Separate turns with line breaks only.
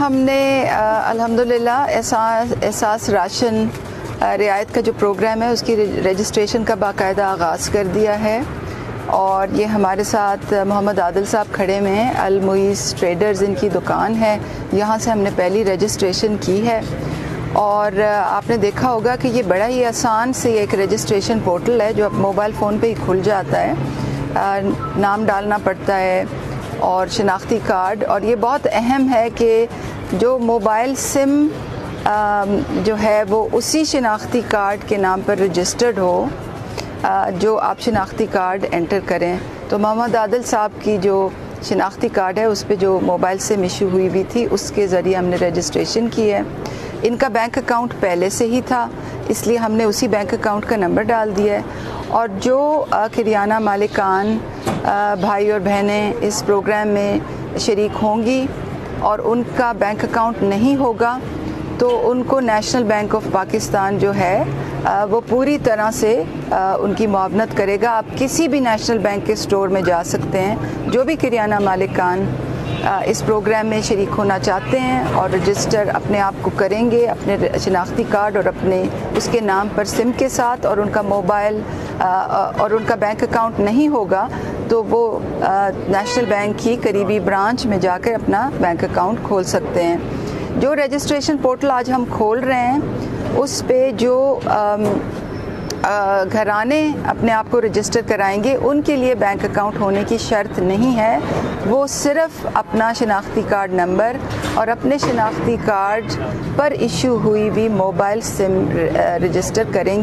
हमने अल्हम्दुलिल्लाह एहसास राशन रियायत का जो प्रोग्राम है उसकी रजिस्ट्रेशन का बाकायदा आगाज़ कर दिया है और ये हमारे साथ मोहम्मद आदिल साहब खड़े में हैं। अल मुईस ट्रेडर्स इनकी दुकान है, यहाँ से हमने पहली रजिस्ट्रेशन की है और आपने देखा होगा कि ये बड़ा ही आसान से एक रजिस्ट्रेशन पोर्टल है जो अब मोबाइल फ़ोन पे ही खुल जाता है। नाम डालना पड़ता है और शिनाख्ती कार्ड, और ये बहुत अहम है कि जो मोबाइल सिम जो है वो उसी शिनाख्ती कार्ड के नाम पर रजिस्टर्ड हो जो आप शिनाख्ती कार्ड एंटर करें। तो मोहम्मद आदिल साहब की जो शिनाख्ती कार्ड है उस पे जो मोबाइल सिम इशू हुई हुई थी उसके ज़रिए हमने रजिस्ट्रेशन की है। इनका बैंक अकाउंट पहले से ही था इसलिए हमने उसी बैंक अकाउंट का नंबर डाल दिया है और जो किराना मालिकान भाई और बहनें इस प्रोग्राम में शरीक होंगी और उनका बैंक अकाउंट नहीं होगा तो उनको नेशनल बैंक ऑफ पाकिस्तान जो है वो पूरी तरह से उनकी मुआवनत करेगा। आप किसी भी नेशनल बैंक के स्टोर में जा सकते हैं। जो भी किराना मालिकान इस प्रोग्राम में शरीक होना चाहते हैं और रजिस्टर अपने आप को करेंगे अपने शिनाख्ती कार्ड और अपने उसके नाम पर सिम के साथ, और उनका मोबाइल और उनका बैंक अकाउंट नहीं होगा तो वो नेशनल बैंक की करीबी ब्रांच में जाकर अपना बैंक अकाउंट खोल सकते हैं। जो रजिस्ट्रेशन पोर्टल आज हम खोल रहे हैं उस पे जो घराने अपने आप को रजिस्टर कराएंगे उनके लिए बैंक अकाउंट होने की शर्त नहीं है। वो सिर्फ अपना शिनाख्ती कार्ड नंबर और अपने शिनाख्ती कार्ड पर इशू हुई भी मोबाइल सिम रजिस्टर करेंगे।